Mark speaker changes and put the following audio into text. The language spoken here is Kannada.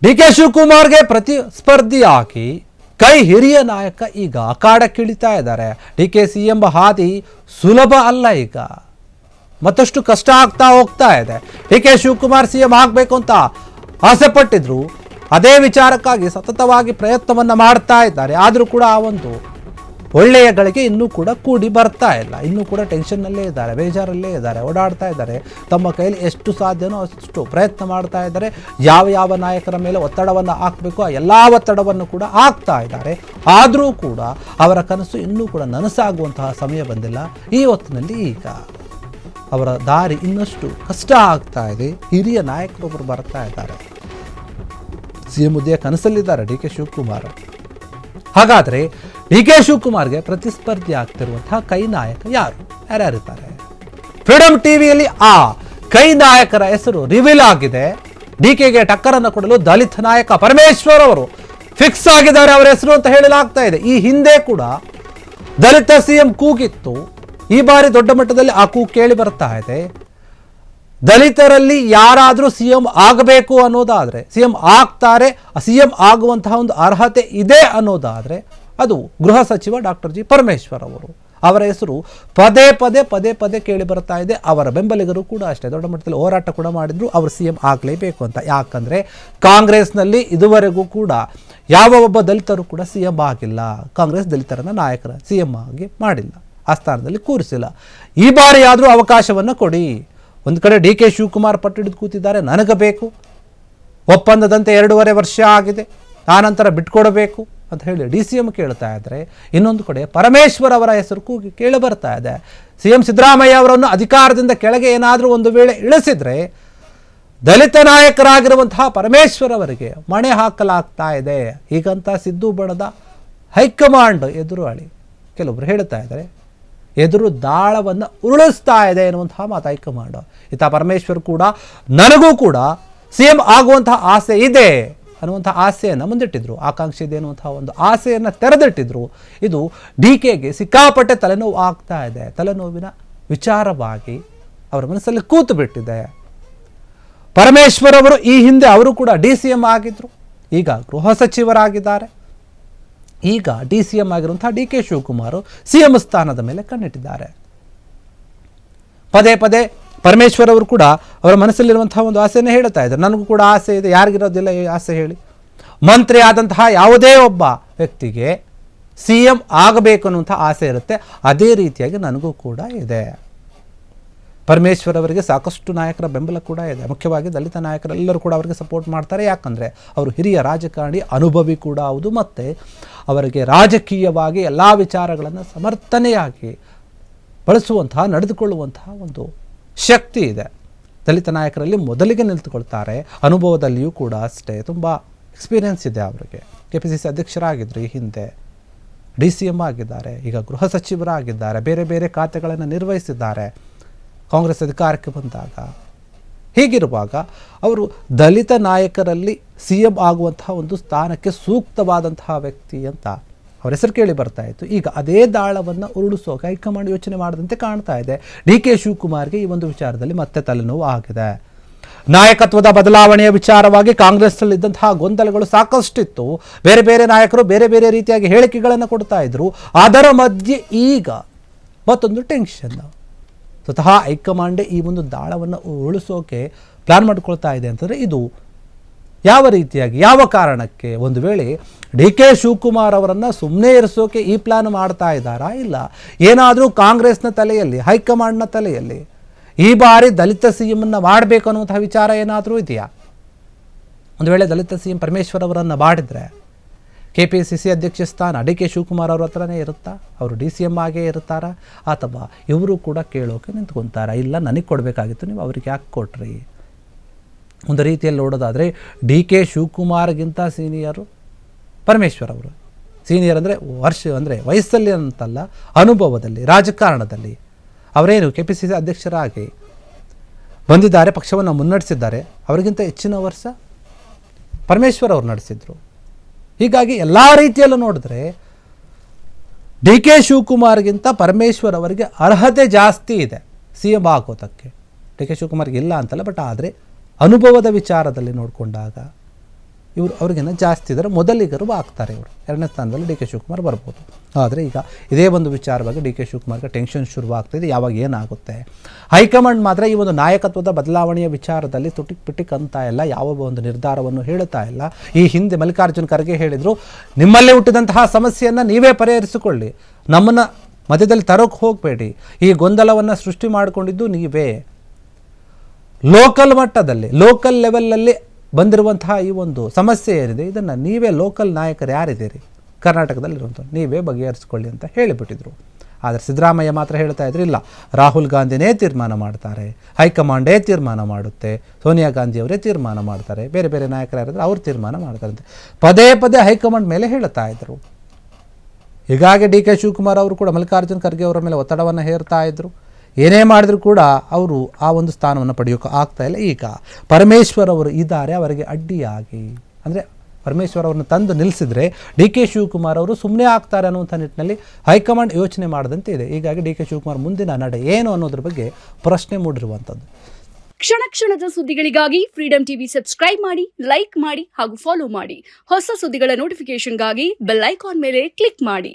Speaker 1: ಡಿ.ಕೆ. ಶಿವಕುಮಾರ್ಗೆ ಪ್ರತಿಸ್ಪರ್ಧಿಯಾಗಿ ಕೈ ಹಿರಿಯ ನಾಯಕ ಈಗ ಅಖಾಡಕ್ಕಿಳಿತಾ ಇದ್ದಾರೆ. ಡಿ.ಕೆ.ಸಿ ಎಂಬ ಹಾದಿ ಸುಲಭ ಅಲ್ಲ, ಈಗ ಮತ್ತಷ್ಟು ಕಷ್ಟ ಆಗ್ತಾ ಹೋಗ್ತಾ ಇದೆ. ಡಿ.ಕೆ. ಶಿವಕುಮಾರ್ ಸಿಎಂ ಆಗಬೇಕು ಅಂತ ಆಸೆ ಪಟ್ಟಿದ್ರು. ಅದೇ ವಿಚಾರಕ್ಕಾಗಿ ಸತತವಾಗಿ ಪ್ರಯತ್ನವನ್ನು ಮಾಡ್ತಾ ಇದ್ದಾರೆ. ಆದರೂ ಕೂಡ ಆ ಒಂದು ಒಳ್ಳೆಯ ಗಳಿಗೆ ಇನ್ನೂ ಕೂಡ ಕೂಡಿ ಬರ್ತಾ ಇಲ್ಲ. ಇನ್ನೂ ಕೂಡ ಟೆನ್ಷನ್ನಲ್ಲೇ ಇದ್ದಾರೆ, ಬೇಜಾರಲ್ಲೇ ಇದ್ದಾರೆ, ಓಡಾಡ್ತಾ ಇದ್ದಾರೆ. ತಮ್ಮ ಕೈಲಿ ಎಷ್ಟು ಸಾಧ್ಯನೋ ಅಷ್ಟು ಪ್ರಯತ್ನ ಮಾಡ್ತಾ ಇದ್ದಾರೆ. ಯಾವ ನಾಯಕರ ಮೇಲೆ ಒತ್ತಡವನ್ನು ಹಾಕಬೇಕು ಆ ಎಲ್ಲ ಒತ್ತಡವನ್ನು ಕೂಡ ಹಾಕ್ತಾ ಇದ್ದಾರೆ. ಆದರೂ ಕೂಡ ಅವರ ಕನಸು ಇನ್ನೂ ಕೂಡ ನನಸಾಗುವಂತಹ ಸಮಯ ಬಂದಿಲ್ಲ. ಈ ಹೊತ್ತಿನಲ್ಲಿ ಈಗ ಅವರ ದಾರಿ ಇನ್ನಷ್ಟು ಕಷ್ಟ ಆಗ್ತಾ ಇದೆ. ಹಿರಿಯ ನಾಯಕರೊಬ್ಬರು ಬರ್ತಾ ಇದ್ದಾರೆ, ಸಿಎಂ ಹುದ್ದೆಯ ಕನಸಲ್ಲಿದ್ದಾರೆ ಡಿ.ಕೆ. ಶಿವಕುಮಾರ್. ಹಾಗಾದರೆ ಡಿ.ಕೆ. ಶಿವಕುಮಾರ್ಗೆ ಪ್ರತಿಸ್ಪರ್ಧಿ ಆಗ್ತಿರುವಂತಹ ಕೈ ನಾಯಕ ಯಾರ್ಯಾರಿದ್ದಾರೆ? ಫ್ರೀಡಮ್ ಟಿವಿಯಲ್ಲಿ ಆ ಕೈ ನಾಯಕರ ಹೆಸರು ರಿವೀಲ್ ಆಗಿದೆ. ಡಿ.ಕೆ.ಗೆ ಟಕ್ಕರನ್ನು ಕೊಡಲು ದಲಿತ ನಾಯಕ ಪರಮೇಶ್ವರ್ ಅವರು ಫಿಕ್ಸ್ ಆಗಿದ್ದಾರೆ ಅವರ ಹೆಸರು ಅಂತ ಹೇಳಲಾಗ್ತಾ ಇದೆ. ಈ ಹಿಂದೆ ಕೂಡ ದಲಿತ ಸಿಎಂ ಕೂಗಿತ್ತು. ಈ ಬಾರಿ ದೊಡ್ಡ ಮಟ್ಟದಲ್ಲಿ ಆ ಕೂಗು ಕೇಳಿ ಬರ್ತಾ ಇದೆ. ದಲಿತರಲ್ಲಿ ಯಾರಾದರೂ ಸಿಎಂ ಆಗಬೇಕು ಅನ್ನೋದಾದರೆ ಸಿಎಂ ಆಗ್ತಾರೆ, ಸಿಎಂ ಆಗುವಂತಹ ಒಂದು ಅರ್ಹತೆ ಇದೆ ಅನ್ನೋದಾದರೆ ಅದು ಗೃಹ ಸಚಿವ ಡಾಕ್ಟರ್ ಜಿ ಪರಮೇಶ್ವರ್ ಅವರು. ಅವರ ಹೆಸರು ಪದೇ ಪದೇ ಕೇಳಿ ಬರ್ತಾ ಇದೆ. ಅವರ ಬೆಂಬಲಿಗರು ಕೂಡ ಅಷ್ಟೇ ದೊಡ್ಡ ಮಟ್ಟದಲ್ಲಿ ಹೋರಾಟ ಕೂಡ ಮಾಡಿದ್ರು, ಅವರು ಸಿಎಂ ಆಗಲೇಬೇಕು ಅಂತ. ಯಾಕಂದರೆ ಕಾಂಗ್ರೆಸ್ನಲ್ಲಿ ಇದುವರೆಗೂ ಕೂಡ ಯಾವ ಒಬ್ಬ ದಲಿತರು ಕೂಡ ಸಿಎಂ ಆಗಿಲ್ಲ. ಕಾಂಗ್ರೆಸ್ ದಲಿತರನ್ನ ನಾಯಕರ ಸಿಎಂ ಆಗಿ ಮಾಡಿಲ್ಲ, ಆ ಸ್ಥಾನದಲ್ಲಿ ಕೂರಿಸಿಲ್ಲ. ಈ ಬಾರಿ ಆದರೂ ಅವಕಾಶವನ್ನು ಕೊಡಿ. ಒಂದು ಕಡೆ ಡಿ.ಕೆ. ಶಿವಕುಮಾರ್ ಪಟ್ಟಿಡಿದು ಕೂತಿದ್ದಾರೆ, ನನಗೆ ಬೇಕು, ಒಪ್ಪಂದದಂತೆ 2.5 ವರ್ಷ ಆಗಿದೆ, ಆನಂತರ ಬಿಟ್ಕೊಡಬೇಕು ಅಂತ ಹೇಳಿ ಡಿ.ಸಿ.ಎಂ ಕೇಳ್ತಾ ಇದ್ದಾರೆ. ಇನ್ನೊಂದು ಕಡೆ ಪರಮೇಶ್ವರ್ ಅವರ ಹೆಸರು ಕೂಗಿ ಕೇಳಿ ಬರ್ತಾ ಇದೆ. ಸಿಎಂ ಸಿದ್ದರಾಮಯ್ಯ ಅವರನ್ನು ಅಧಿಕಾರದಿಂದ ಕೆಳಗೆ ಏನಾದರೂ ಒಂದು ವೇಳೆ ಇಳಿಸಿದ್ರೆ ದಲಿತ ನಾಯಕರಾಗಿರುವಂತಹ ಪರಮೇಶ್ವರ್ ಅವರಿಗೆ ಮಣೆ ಹಾಕಲಾಗ್ತಾ ಇದೆ. ಹೀಗಂತ ಸಿದ್ದು ಬಣದ ಹೈಕಮಾಂಡ್ ಎದುರು ಅಳಿ ಕೆಲವೊಬ್ರು ಹೇಳ್ತಾ ಇದ್ದಾರೆ, ಎದುರು ದಾಳವನ್ನು ಉರುಳಿಸ್ತಾ ಇದೆ ಎನ್ನುವಂತಹ ಮಾತು ಹೈಕಮಾಂಡ್. ಇತ್ತ ಪರಮೇಶ್ವರ್ ಕೂಡ ನನಗೂ ಕೂಡ ಸಿಎಂ ಆಗುವಂತಹ ಆಸೆ ಇದೆ ಅನ್ನುವಂಥ ಆಸೆಯನ್ನು ಮುಂದಿಟ್ಟಿದ್ರು, ಆಕಾಂಕ್ಷೆ ಇದೆ ಅನ್ನುವಂತಹ ಒಂದು ಆಸೆಯನ್ನು ತೆರೆದಿಟ್ಟಿದ್ರು. ಇದು ಡಿ.ಕೆ.ಗೆ ಸಿಕ್ಕಾಪಟ್ಟೆ ತಲೆನೋವು ಆಗ್ತಾ ಇದೆ. ತಲೆನೋವಿನ ವಿಚಾರವಾಗಿ ಅವರ ಮನಸ್ಸಲ್ಲಿ ಕೂತು ಬಿಟ್ಟಿದೆ. ಪರಮೇಶ್ವರ್ ಅವರು ಈ ಹಿಂದೆ ಅವರು ಕೂಡ ಡಿ.ಸಿ.ಎಂ ಆಗಿದ್ರು, ಈಗ ಗೃಹ ಸಚಿವರಾಗಿದ್ದಾರೆ. ಈಗ ಡಿ.ಸಿ.ಎಂ ಆಗಿರುವಂತಹ ಡಿ.ಕೆ. ಶಿವಕುಮಾರ್ ಸಿಎಂ ಸ್ಥಾನದ ಮೇಲೆ ಕಣ್ಣಿಟ್ಟಿದ್ದಾರೆ. ಪದೇ ಪರಮೇಶ್ವರ್ ಅವರು ಕೂಡ ಅವರ ಮನಸ್ಸಲ್ಲಿರುವಂತಹ ಒಂದು ಆಸೆಯನ್ನು ಹೇಳ್ತಾ ಇದ್ದಾರೆ. ನನಗೂ ಕೂಡ ಆಸೆ ಇದೆ, ಯಾರಿಗಿರೋದಿಲ್ಲ ಈ ಆಸೆ ಹೇಳಿ? ಮಂತ್ರಿ ಆದಂತಹ ಯಾವುದೇ ಒಬ್ಬ ವ್ಯಕ್ತಿಗೆ ಸಿಎಂ ಆಗಬೇಕು ಅನ್ನುವಂಥ ಆಸೆ ಇರುತ್ತೆ. ಅದೇ ರೀತಿಯಾಗಿ ನನಗೂ ಕೂಡ ಇದೆ. ಪರಮೇಶ್ವರ್ ಅವರಿಗೆ ಸಾಕಷ್ಟು ನಾಯಕರ ಬೆಂಬಲ ಕೂಡ ಇದೆ. ಮುಖ್ಯವಾಗಿ ದಲಿತ ನಾಯಕರೆಲ್ಲರೂ ಕೂಡ ಅವರಿಗೆ ಸಪೋರ್ಟ್ ಮಾಡ್ತಾರೆ. ಯಾಕಂದರೆ ಅವರು ಹಿರಿಯ ರಾಜಕಾರಣಿ, ಅನುಭವಿ ಕೂಡ ಹೌದು. ಮತ್ತು ಅವರಿಗೆ ರಾಜಕೀಯವಾಗಿ ಎಲ್ಲ ವಿಚಾರಗಳನ್ನು ಸಮರ್ಥನೆಯಾಗಿ ಬಳಸುವಂತಹ, ನಡೆದುಕೊಳ್ಳುವಂತಹ ಒಂದು ಶಕ್ತಿ ಇದೆ. ದಲಿತ ನಾಯಕರಲ್ಲಿ ಮೊದಲಿಗೆ ನಿಂತುಕೊಳ್ತಾರೆ. ಅನುಭವದಲ್ಲಿಯೂ ಕೂಡ ಅಷ್ಟೇ ತುಂಬ ಎಕ್ಸ್ಪೀರಿಯನ್ಸ್ ಇದೆ ಅವರಿಗೆ. KPCC ಅಧ್ಯಕ್ಷರಾಗಿದ್ದರು, ಈ ಹಿಂದೆ ಡಿ.ಸಿ.ಎಂ ಆಗಿದ್ದಾರೆ, ಈಗ ಗೃಹ ಸಚಿವರಾಗಿದ್ದಾರೆ, ಬೇರೆ ಖಾತೆಗಳನ್ನು ನಿರ್ವಹಿಸಿದ್ದಾರೆ ಕಾಂಗ್ರೆಸ್ ಅಧಿಕಾರಕ್ಕೆ ಬಂದಾಗ. ಹೀಗಿರುವಾಗ ಅವರು ದಲಿತ ನಾಯಕರಲ್ಲಿ ಸಿಎಂ ಆಗುವಂತಹ ಒಂದು ಸ್ಥಾನಕ್ಕೆ ಸೂಕ್ತವಾದಂತಹ ವ್ಯಕ್ತಿ ಅಂತ ಅವರ ಹೆಸರು ಕೇಳಿ ಬರ್ತಾ ಇತ್ತು. ಈಗ ಅದೇ ದಾಳವನ್ನು ಉರುಳಿಸೋಕೆ ಹೈಕಮಾಂಡ್ ಯೋಚನೆ ಮಾಡದಂತೆ ಕಾಣ್ತಾ ಇದೆ. ಡಿ.ಕೆ. ಶಿವಕುಮಾರ್ಗೆ ಈ ಒಂದು ವಿಚಾರದಲ್ಲಿ ಮತ್ತೆ ತಲೆನೋವು ಆಗಿದೆ. ನಾಯಕತ್ವದ ಬದಲಾವಣೆಯ ವಿಚಾರವಾಗಿ ಕಾಂಗ್ರೆಸ್ನಲ್ಲಿದ್ದಂತಹ ಗೊಂದಲಗಳು ಸಾಕಷ್ಟಿತ್ತು. ಬೇರೆ ನಾಯಕರು ಬೇರೆ ರೀತಿಯಾಗಿ ಹೇಳಿಕೆಗಳನ್ನು ಕೊಡ್ತಾ ಇದ್ರು. ಅದರ ಮಧ್ಯೆ ಈಗ ಮತ್ತೊಂದು ಟೆನ್ಷನ್. ಸ್ವತಃ ಹೈಕಮಾಂಡೇ ಈ ಒಂದು ದಾಳವನ್ನು ಉಳಿಸೋಕೆ ಪ್ಲಾನ್ ಮಾಡಿಕೊಳ್ತಾ ಇದೆ ಅಂತಂದರೆ ಇದು ಯಾವ ರೀತಿಯಾಗಿ, ಯಾವ ಕಾರಣಕ್ಕೆ? ಒಂದು ವೇಳೆ ಡಿ.ಕೆ. ಶಿವಕುಮಾರ್ ಅವರನ್ನು ಸುಮ್ಮನೆ ಇರಿಸೋಕೆ ಈ ಪ್ಲಾನ್ ಮಾಡ್ತಾ ಇದ್ದಾರಾ? ಇಲ್ಲ ಏನಾದರೂ ಕಾಂಗ್ರೆಸ್ನ ತಲೆಯಲ್ಲಿ, ಹೈಕಮಾಂಡ್ನ ತಲೆಯಲ್ಲಿ ಈ ಬಾರಿ ದಲಿತ ಸಿಎಂನ್ನು ಮಾಡಬೇಕು ಅನ್ನುವಂತಹ ವಿಚಾರ ಏನಾದರೂ ಇದೆಯಾ? ಒಂದು ವೇಳೆ ದಲಿತ ಸಿಎಂ ಪರಮೇಶ್ವರ್ ಅವರನ್ನು ಮಾಡಿದರೆ KPCC ಅಧ್ಯಕ್ಷ ಸ್ಥಾನ ಡಿ.ಕೆ. ಶಿವಕುಮಾರ್ ಅವ್ರ ಹತ್ರನೇ ಇರುತ್ತಾ? ಅವರು ಡಿ.ಸಿ.ಎಂ ಆಗೇ ಇರ್ತಾರಾ? ಅಥವಾ ಇವರು ಕೂಡ ಕೇಳೋಕೆ ನಿಂತ್ಕೊತಾರಾ? ಇಲ್ಲ, ನನಗೆ ಕೊಡಬೇಕಾಗಿತ್ತು, ನೀವು ಅವ್ರಿಗೆ ಯಾಕೆ ಕೊಟ್ರಿ? ಒಂದು ರೀತಿಯಲ್ಲಿ ನೋಡೋದಾದರೆ ಡಿ.ಕೆ. ಶಿವಕುಮಾರ್ಗಿಂತ ಸೀನಿಯರು ಪರಮೇಶ್ವರ್ ಅವರು. ಸೀನಿಯರ್ ಅಂದರೆ ವಯಸ್ಸಲ್ಲಿ ಅಂತಲ್ಲ, ಅನುಭವದಲ್ಲಿ, ರಾಜಕಾರಣದಲ್ಲಿ. ಅವರೇನು KPCC ಅಧ್ಯಕ್ಷರಾಗಿ ಬಂದಿದ್ದಾರೆ, ಪಕ್ಷವನ್ನು ಮುನ್ನಡೆಸಿದ್ದಾರೆ. ಅವರಿಗಿಂತ ಹೆಚ್ಚಿನ ವರ್ಷ ಪರಮೇಶ್ವರ್ ಅವರು ನಡೆಸಿದರು. ಹೀಗಾಗಿ ಎಲ್ಲ ರೀತಿಯಲ್ಲೂ ನೋಡಿದ್ರೆ ಡಿ.ಕೆ. ಶಿವಕುಮಾರ್ಗಿಂತ ಪರಮೇಶ್ವರ್ ಅವರಿಗೆ ಅರ್ಹತೆ ಜಾಸ್ತಿ ಇದೆ ಸಿಎಂ ಆಗೋದಕ್ಕೆ. ಡಿ.ಕೆ. ಶಿವಕುಮಾರ್ಗೆ ಇಲ್ಲ ಅಂತಲ್ಲ, ಬಟ್ ಆದರೆ ಅನುಭವದ ವಿಚಾರದಲ್ಲಿ ನೋಡಿಕೊಂಡಾಗ ಅವ್ರಿಗಿನ್ನ ಜಾಸ್ತಿ ಇದ್ದಾರೆ, ಮೊದಲಿಗರು ಆಗ್ತಾರೆ ಇವರು. ಎರಡನೇ ಸ್ಥಾನದಲ್ಲಿ ಡಿ ಕೆ ಶಿವಕುಮಾರ್ ಬರ್ಬೋದು. ಆದರೆ ಈಗ ಇದೇ ಒಂದು ವಿಚಾರವಾಗಿ ಡಿ ಕೆ ಶಿವಕುಮಾರ್ಗೆ ಟೆನ್ಷನ್ ಶುರುವಾಗ್ತಿದೆ, ಯಾವಾಗ ಏನಾಗುತ್ತೆ. ಹೈಕಮಾಂಡ್ ಮಾತ್ರ ಈ ಒಂದು ನಾಯಕತ್ವದ ಬದಲಾವಣೆಯ ವಿಚಾರದಲ್ಲಿ ತುಟಿಕ್ ಅಂತ ಇಲ್ಲ, ಯಾವ ಒಂದು ನಿರ್ಧಾರವನ್ನು ಹೇಳ್ತಾ ಇಲ್ಲ. ಈ ಹಿಂದೆ ಮಲ್ಲಿಕಾರ್ಜುನ್ ಖರ್ಗೆ ಹೇಳಿದರು, ನಿಮ್ಮಲ್ಲೇ ಹುಟ್ಟಿದಂತಹ ಸಮಸ್ಯೆಯನ್ನು ನೀವೇ ಪರಿಹರಿಸಿಕೊಳ್ಳಿ, ನಮ್ಮನ್ನು ಮಧ್ಯದಲ್ಲಿ ತರೋಕೆ ಹೋಗಬೇಡಿ, ಈ ಗೊಂದಲವನ್ನು ಸೃಷ್ಟಿ ಮಾಡಿಕೊಂಡಿದ್ದು ನೀವೇ. ಲೋಕಲ್ ಮಟ್ಟದಲ್ಲಿ, ಲೋಕಲ್ ಲೆವೆಲಲ್ಲಿ ಬಂದಿರುವಂತಹ ಈ ಒಂದು ಸಮಸ್ಯೆ ಏನಿದೆ, ಇದನ್ನು ನೀವೇ ಲೋಕಲ್ ನಾಯಕರು ಯಾರಿದ್ದೀರಿ ಕರ್ನಾಟಕದಲ್ಲಿರುವಂಥ ನೀವೇ ಬಗೆಹರಿಸ್ಕೊಳ್ಳಿ ಅಂತ ಹೇಳಿಬಿಟ್ಟಿದ್ರು. ಆದರೆ ಸಿದ್ದರಾಮಯ್ಯ ಮಾತ್ರ ಹೇಳ್ತಾ ಇದ್ರು, ಇಲ್ಲ ರಾಹುಲ್ ಗಾಂಧಿನೇ ತೀರ್ಮಾನ ಮಾಡ್ತಾರೆ, ಹೈಕಮಾಂಡೇ ತೀರ್ಮಾನ ಮಾಡುತ್ತೆ, ಸೋನಿಯಾ ಗಾಂಧಿಯವರೇ ತೀರ್ಮಾನ ಮಾಡ್ತಾರೆ, ಬೇರೆ ಬೇರೆ ನಾಯಕರು ಯಾರಾದರೂ ಅವ್ರು ತೀರ್ಮಾನ ಮಾಡ್ತಾರೆ ಅಂತ ಪದೇ ಪದೇ ಹೈಕಮಾಂಡ್ ಮೇಲೆ ಹೇಳ್ತಾ ಇದ್ರು. ಹೀಗಾಗಿ ಡಿ ಕೆ ಶಿವಕುಮಾರ್ ಅವರು ಕೂಡ ಮಲ್ಲಿಕಾರ್ಜುನ್ ಖರ್ಗೆ ಅವರ ಮೇಲೆ ಒತ್ತಡವನ್ನು ಹೇರ್ತಾ ಇದ್ರು. ಏನೇ ಮಾಡಿದ್ರು ಕೂಡ ಅವರು ಆ ಒಂದು ಸ್ಥಾನವನ್ನು ಪಡೆಯೋಕೆ ಆಗ್ತಾ ಇಲ್ಲ. ಈಗ ಪರಮೇಶ್ವರ್ ಅವರು ಇದ್ದಾರೆ, ಅವರಿಗೆ ಅಡ್ಡಿಯಾಗಿ, ಅಂದರೆ ಪರಮೇಶ್ವರ್ ಅವರನ್ನು ತಂದು ನಿಲ್ಲಿಸಿದ್ರೆ ಡಿ ಕೆ ಶಿವಕುಮಾರ್ ಅವರು ಸುಮ್ಮನೆ ಆಗ್ತಾರೆ ಅನ್ನುವಂಥ ನಿಟ್ಟಿನಲ್ಲಿ ಹೈಕಮಾಂಡ್ ಯೋಚನೆ ಮಾಡದಂತೆ ಇದೆ. ಹೀಗಾಗಿ ಡಿ ಕೆ ಶಿವಕುಮಾರ್ ಮುಂದಿನ ನಡೆ ಏನು ಅನ್ನೋದ್ರ ಬಗ್ಗೆ ಪ್ರಶ್ನೆ ಮೂಡಿರುವಂಥದ್ದು.
Speaker 2: ಕ್ಷಣ ಕ್ಷಣದ ಸುದ್ದಿಗಳಿಗಾಗಿ ಫ್ರೀಡಂ ಟಿವಿ ಸಬ್ಸ್ಕ್ರೈಬ್ ಮಾಡಿ, ಲೈಕ್ ಮಾಡಿ ಹಾಗೂ ಫಾಲೋ ಮಾಡಿ. ಹೊಸ ಸುದ್ದಿಗಳ ನೋಟಿಫಿಕೇಶನ್ಗಾಗಿ ಬೆಲ್ ಐಕಾನ್ ಮೇಲೆ ಕ್ಲಿಕ್ ಮಾಡಿ.